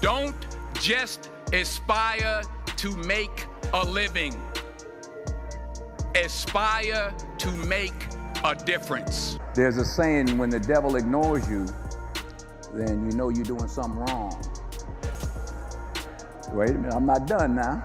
Don't just aspire to make a living. Aspire to make a difference. There's a saying, when the devil ignores you, then you know you're doing something wrong. Wait a minute, I'm not done now.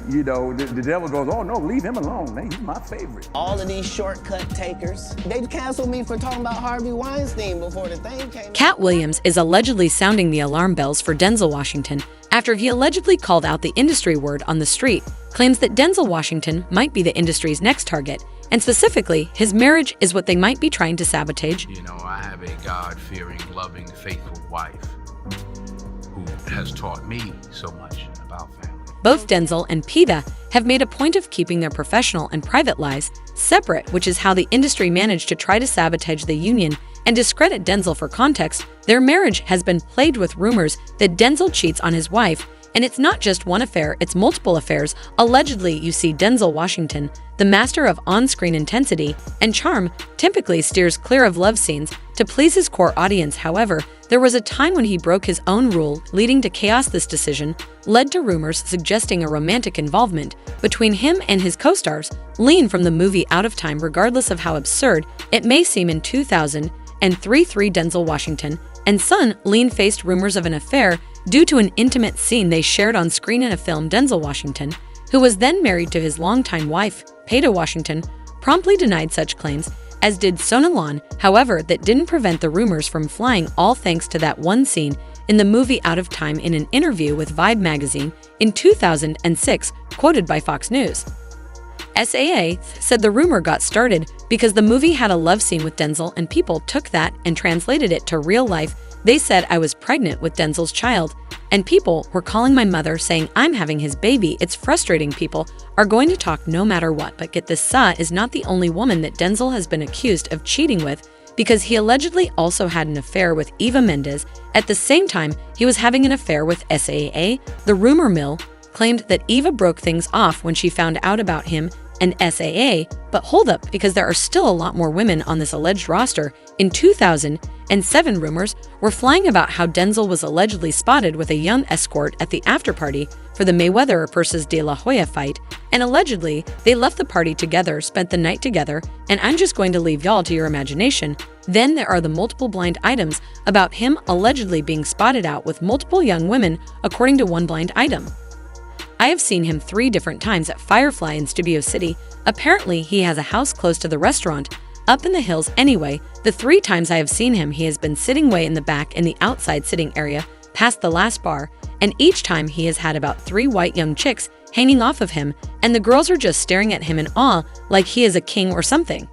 You know, the devil goes, oh no, leave him alone. Man, he's my favorite. All of these shortcut takers, they canceled me for talking about Harvey Weinstein before the thing came. Katt Williams is allegedly sounding the alarm bells for Denzel Washington after he allegedly called out the industry word on the street, claims that Denzel Washington might be the industry's next target, and specifically, his marriage is what they might be trying to sabotage. You know, I have a God-fearing, loving, faithful wife who has taught me so much about family. Both Denzel and Peta have made a point of keeping their professional and private lives separate, which is how the industry managed to try to sabotage the union and discredit Denzel. For context, their marriage has been plagued with rumors that Denzel cheats on his wife, and it's not just one affair, it's multiple affairs. Allegedly, you see Denzel Washington, the master of on-screen intensity and charm, typically steers clear of love scenes to please his core audience. However, there was a time when he broke his own rule, leading to chaos. This decision led to rumors suggesting a romantic involvement between him and his co-stars, Lean from the movie Out of Time. Regardless of how absurd it may seem, in 2003, Denzel Washington and son Lean faced rumors of an affair due to an intimate scene they shared on screen in a film. Denzel Washington, who was then married to his longtime wife, Katt Washington, promptly denied such claims, as did Sonalon. However, that didn't prevent the rumors from flying, all thanks to that one scene in the movie Out of Time. In an interview with Vibe magazine in 2006, quoted by Fox News, SAA said the rumor got started because the movie had a love scene with Denzel, and people took that and translated it to real life. They said I was pregnant with Denzel's child, and people were calling my mother saying I'm having his baby. It's frustrating. People are going to talk no matter what. But get this, Sa is not the only woman that Denzel has been accused of cheating with, because he allegedly also had an affair with Eva Mendes. At the same time, he was having an affair with SAA. The rumor mill claimed that Eva broke things off when she found out about him and SAA, but hold up, because there are still a lot more women on this alleged roster. In 2007, rumors were flying about how Denzel was allegedly spotted with a young escort at the after-party for the Mayweather vs. De La Hoya fight, and allegedly they left the party together, spent the night together, and I'm just going to leave y'all to your imagination. Then there are the multiple blind items about him allegedly being spotted out with multiple young women, according to one blind item. I have seen him 3 different times at Firefly in Studio City. Apparently, he has a house close to the restaurant, up in the hills. Anyway, the 3 times I have seen him, he has been sitting way in the back in the outside sitting area, past the last bar, and each time he has had about 3 white young chicks hanging off of him, and the girls are just staring at him in awe, like he is a king or something.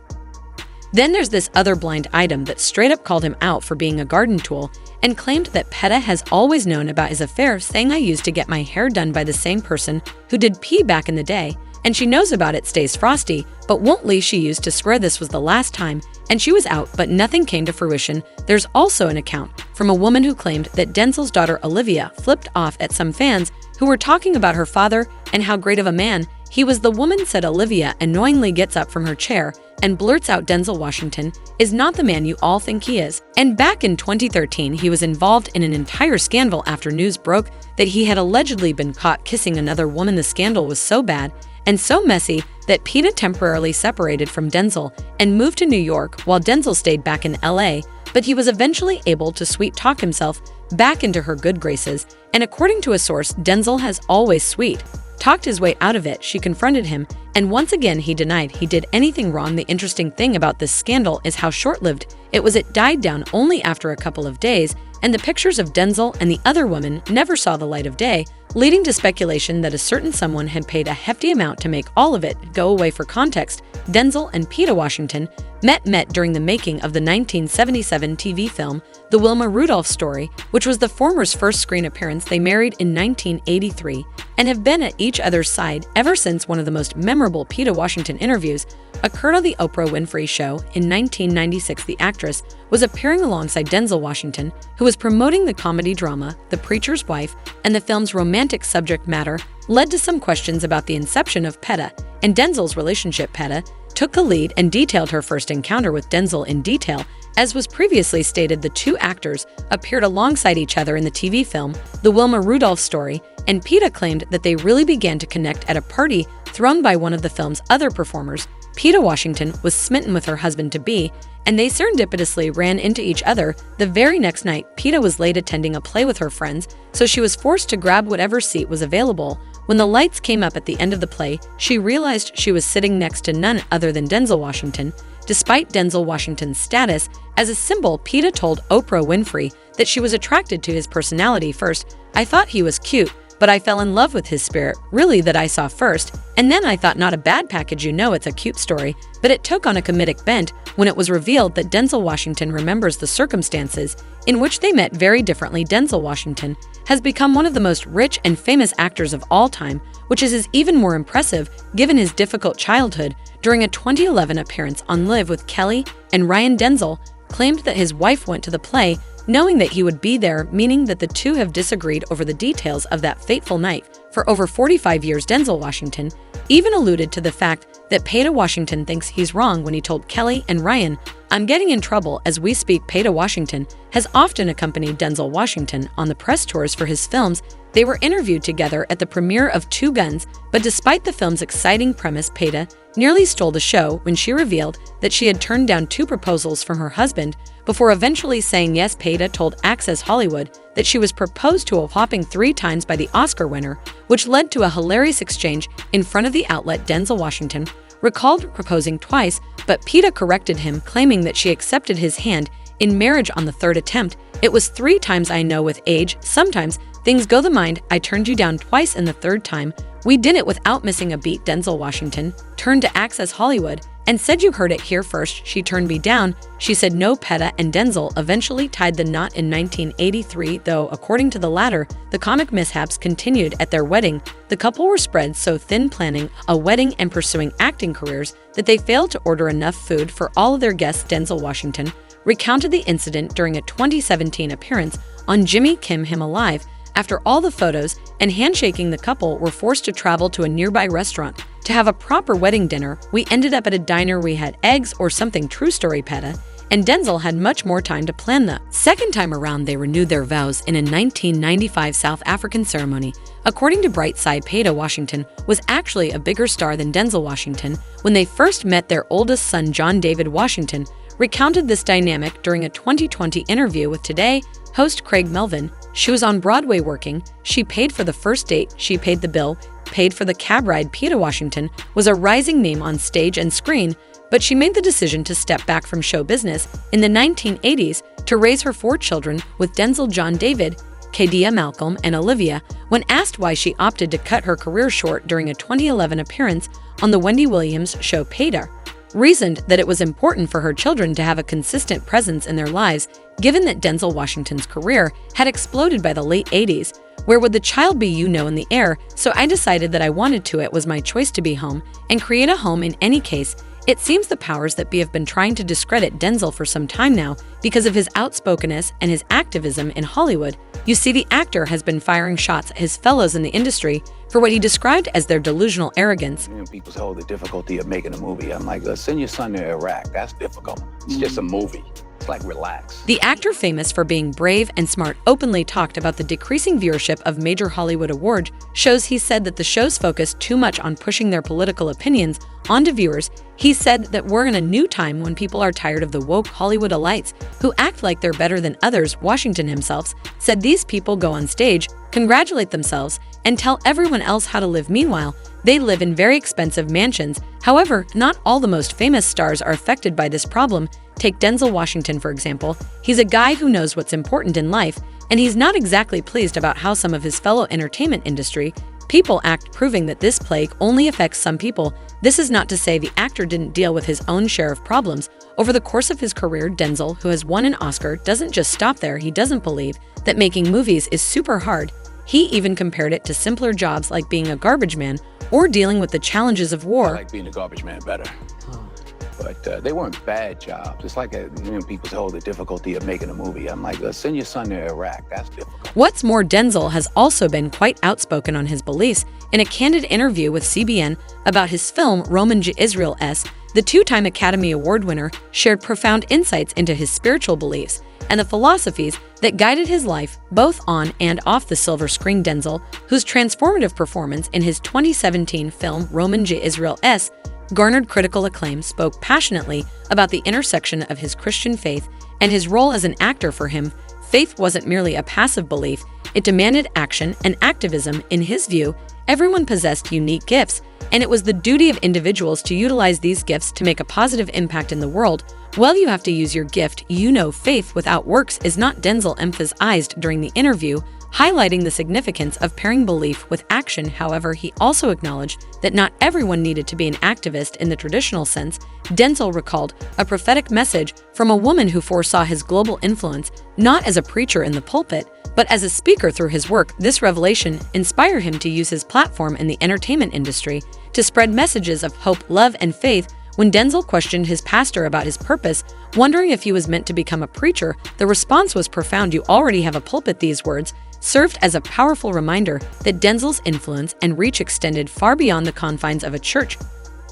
Then there's this other blind item that straight up called him out for being a garden tool and claimed that Peta has always known about his affair, saying I used to get my hair done by the same person who did pee back in the day, and she knows about it, stays frosty, but won't leave. She used to swear this was the last time, and she was out, but nothing came to fruition. There's also an account from a woman who claimed that Denzel's daughter Olivia flipped off at some fans who were talking about her father and how great of a man he was. The woman said Olivia annoyingly gets up from her chair and blurts out Denzel Washington is not the man you all think he is. And back in 2013, he was involved in an entire scandal after news broke that he had allegedly been caught kissing another woman. The scandal was so bad and so messy that Peta temporarily separated from Denzel and moved to New York while Denzel stayed back in LA, but he was eventually able to sweet-talk himself back into her good graces, and according to a source, Denzel has always sweet-talked his way out of it. She confronted him, and once again he denied he did anything wrong. The interesting thing about this scandal is how short-lived it was. It died down only after a couple of days, and the pictures of Denzel and the other woman never saw the light of day, leading to speculation that a certain someone had paid a hefty amount to make all of it go away. For context, Denzel and Peta Washington met during the making of the 1977 TV film The Wilma Rudolph Story, which was the former's first screen appearance. They married in 1983 and have been at each other's side ever since. One of the most memorable Peta Washington interviews occurred on the Oprah Winfrey Show in 1996. The actress was appearing alongside Denzel Washington, who was promoting the comedy drama The Preacher's Wife, and the film's romantic subject matter led to some questions about the inception of Peta and Denzel's relationship. Peta took the lead and detailed her first encounter with Denzel in detail. As was previously stated, the two actors appeared alongside each other in the TV film The Wilma Rudolph Story, and PETA claimed that they really began to connect at a party thrown by one of the film's other performers. PETA Washington was smitten with her husband-to-be, and they serendipitously ran into each other. The very next night, PETA was late attending a play with her friends, so she was forced to grab whatever seat was available. When the lights came up at the end of the play, she realized she was sitting next to none other than Denzel Washington. Despite Denzel Washington's status as a symbol, PETA told Oprah Winfrey that she was attracted to his personality first. "I thought he was cute, but I fell in love with his spirit, really, that I saw first. And then I thought, not a bad package, you know, it's a cute story." But it took on a comedic bent when it was revealed that Denzel Washington remembers the circumstances in which they met very differently. Denzel Washington has become one of the most rich and famous actors of all time, which is even more impressive given his difficult childhood. During a 2011 appearance on Live with Kelly and Ryan, Denzel claimed that his wife went to the play knowing that he would be there, meaning that the two have disagreed over the details of that fateful night. For over 45 years, Denzel Washington even alluded to the fact that PETA Washington thinks he's wrong when he told Kelly and Ryan, "I'm getting in trouble as we speak." PETA Washington has often accompanied Denzel Washington on the press tours for his films. They were interviewed together at the premiere of Two Guns, but despite the film's exciting premise, PETA nearly stole the show when she revealed that she had turned down 2 proposals from her husband before eventually saying yes. PETA told Access Hollywood that she was proposed to a whopping 3 times by the Oscar winner, which led to a hilarious exchange in front of the outlet. Denzel Washington recalled proposing twice, but PETA corrected him, claiming that she accepted his hand in marriage on the 3rd attempt. "It was 3 times. I know with age, sometimes things go the mind. I turned you down twice, and the 3rd time, we did it without missing a beat." Denzel Washington turned to Access Hollywood and said, "You heard it here first. She turned me down." She said no. PETA and Denzel eventually tied the knot in 1983, though according to the latter, the comic mishaps continued at their wedding. The couple were spread so thin planning a wedding and pursuing acting careers that they failed to order enough food for all of their guests. Denzel Washington recounted the incident during a 2017 appearance on Jimmy Kimmel Live. After all the photos and handshaking, the couple were forced to travel to a nearby restaurant to have a proper wedding dinner. "We ended up at a diner. We had eggs or something." True story. PETA and Denzel had much more time to plan the second time around. They renewed their vows in a 1995 South African ceremony. According to Brightside, PETA Washington was actually a bigger star than Denzel Washington when they first met. Their oldest son, John David Washington, recounted this dynamic during a 2020 interview with Today host Craig Melvin. "She was on Broadway working. She paid for the first date. She paid the bill, paid for the cab ride." PETA Washington was a rising name on stage and screen, but she made the decision to step back from show business in the 1980s to raise her 4 children with Denzel, John David, Kadia, Malcolm, and Olivia. When asked why she opted to cut her career short during a 2011 appearance on the Wendy Williams show, PETA reasoned that it was important for her children to have a consistent presence in their lives, given that Denzel Washington's career had exploded by the late 80s. "Where would the child be, you know, in the air? So I decided that I wanted to. It was my choice to be home and create a home in any case." It seems the powers that be have been trying to discredit Denzel for some time now because of his outspokenness and his activism in Hollywood. You see, the actor has been firing shots at his fellows in the industry for what he described as their delusional arrogance. People say, "Oh, the difficulty of making a movie." I'm like, send your son to Iraq. That's difficult. It's just a movie. It's like, relax. The actor, famous for being brave and smart, openly talked about the decreasing viewership of major Hollywood award shows. He said that the shows focus too much on pushing their political opinions onto viewers. He said that we're in a new time when people are tired of the woke Hollywood elites who act like they're better than others. Washington himself said these people go on stage, congratulate themselves, and tell everyone else how to live. Meanwhile, they live in very expensive mansions. However, not all the most famous stars are affected by this problem. Take Denzel Washington, for example. He's a guy who knows what's important in life, and he's not exactly pleased about how some of his fellow entertainment industry people act, proving that this plague only affects some people. This is not to say the actor didn't deal with his own share of problems. Over the course of his career, Denzel, who has won an Oscar, doesn't just stop there. He doesn't believe that making movies is super hard. He even compared it to simpler jobs like being a garbage man or dealing with the challenges of war. I like being a garbage man better. But they weren't bad jobs. It's like, people say, oh, the difficulty of making a movie. I'm like, send your son to Iraq. That's difficult. What's more, Denzel has also been quite outspoken on his beliefs. In a candid interview with CBN about his film Roman J. Israel S., the two-time Academy Award winner shared profound insights into his spiritual beliefs and the philosophies that guided his life both on and off the silver screen. Denzel, whose transformative performance in his 2017 film Roman J. Israel S. garnered critical acclaim, spoke passionately about the intersection of his Christian faith and his role as an actor. For him, faith wasn't merely a passive belief, it demanded action and activism. In his view, everyone possessed unique gifts, and it was the duty of individuals to utilize these gifts to make a positive impact in the world. Well, you have to use your gift. Faith without works is not, Denzel emphasized during the interview, highlighting the significance of pairing belief with action. However, he also acknowledged that not everyone needed to be an activist in the traditional sense. Denzel recalled a prophetic message from a woman who foresaw his global influence, not as a preacher in the pulpit, but as a speaker through his work. This revelation inspired him to use his platform in the entertainment industry to spread messages of hope, love, and faith. When Denzel questioned his pastor about his purpose, wondering if he was meant to become a preacher, the response was profound: "You already have a pulpit." These words served as a powerful reminder that Denzel's influence and reach extended far beyond the confines of a church,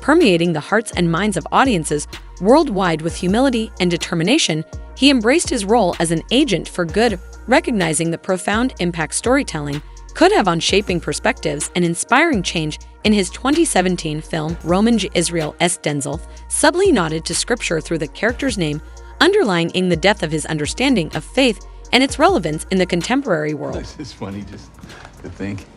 permeating the hearts and minds of audiences worldwide. With humility and determination, he embraced his role as an agent for good, recognizing the profound impact storytelling could have on shaping perspectives and inspiring change. In his 2017 film Roman J. Israel S., Denzel subtly nodded to scripture through the character's name, underlying the depth of his understanding of faith and its relevance in the contemporary world. This is funny just to think.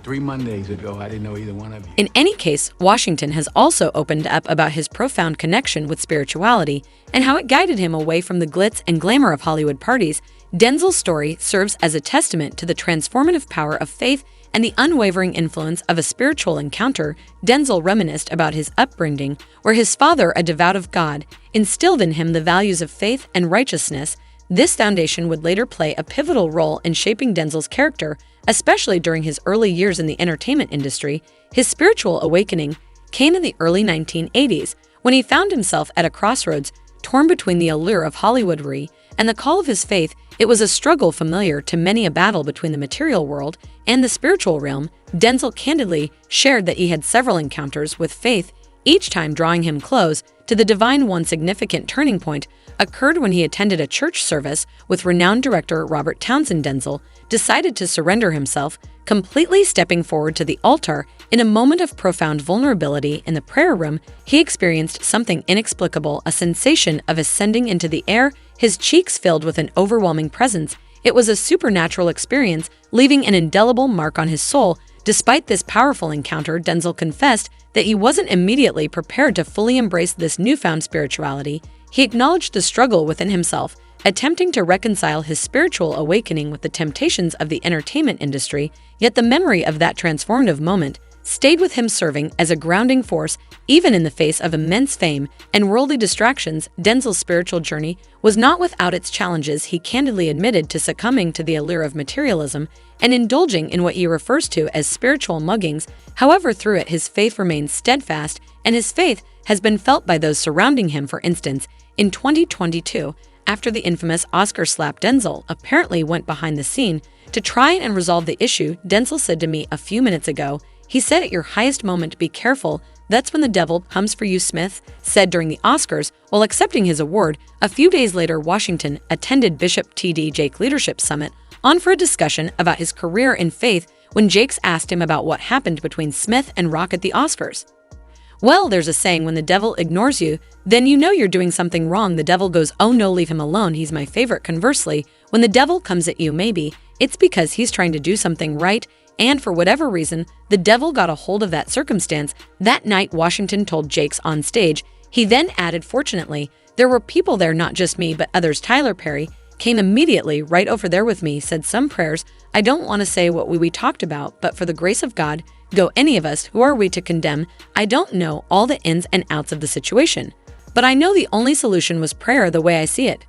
3 Mondays ago, I didn't know either one of you. In any case, Washington has also opened up about his profound connection with spirituality and how it guided him away from the glitz and glamour of Hollywood parties. Denzel's story serves as a testament to the transformative power of faith and the unwavering influence of a spiritual encounter. Denzel reminisced about his upbringing, where his father, a devout of God, instilled in him the values of faith and righteousness. This foundation would later play a pivotal role in shaping Denzel's character, especially during his early years in the entertainment industry. His spiritual awakening came in the early 1980s, when he found himself at a crossroads, torn between the allure of Hollywoodry and the call of his faith. It was a struggle familiar to many, a battle between the material world and the spiritual realm. Denzel candidly shared that he had several encounters with faith, each time drawing him close to the divine. One significant turning point occurred when he attended a church service with renowned director Robert Townsend. Denzel decided to surrender himself, completely stepping forward to the altar. In a moment of profound vulnerability in the prayer room, he experienced something inexplicable, a sensation of ascending into the air, his cheeks filled with an overwhelming presence. It was a supernatural experience, leaving an indelible mark on his soul. Despite this powerful encounter, Denzel confessed that he wasn't immediately prepared to fully embrace this newfound spirituality. He acknowledged the struggle within himself, attempting to reconcile his spiritual awakening with the temptations of the entertainment industry. Yet the memory of that transformative moment stayed with him, serving as a grounding force even in the face of immense fame and worldly distractions. Denzel's spiritual journey was not without its challenges. He candidly admitted to succumbing to the allure of materialism and indulging in what he refers to as spiritual muggings. However, through it, his faith remains steadfast, and his faith has been felt by those surrounding him. For instance, in 2022, after the infamous Oscar slap, Denzel apparently went behind the scene to try and resolve the issue. Denzel said to me a few minutes ago, he said, "At your highest moment, be careful. That's when the devil comes for you," Smith said during the Oscars while accepting his award. A few days later, Washington attended Bishop T.D. Jake Leadership Summit on for a discussion about his career in faith when Jakes asked him about what happened between Smith and Rock at the Oscars. "Well, there's a saying, when the devil ignores you, then you know you're doing something wrong. The devil goes, oh no, leave him alone, he's my favorite. Conversely, when the devil comes at you, maybe it's because he's trying to do something right, and for whatever reason, the devil got a hold of that circumstance." That night, Washington told Jakes on stage. He then added, "Fortunately, there were people there, not just me, but others. Tyler Perry came immediately right over there with me, said some prayers. I don't want to say what we talked about, but for the grace of God, go any of us, who are we to condemn? I don't know all the ins and outs of the situation, but I know the only solution was prayer, the way I see it."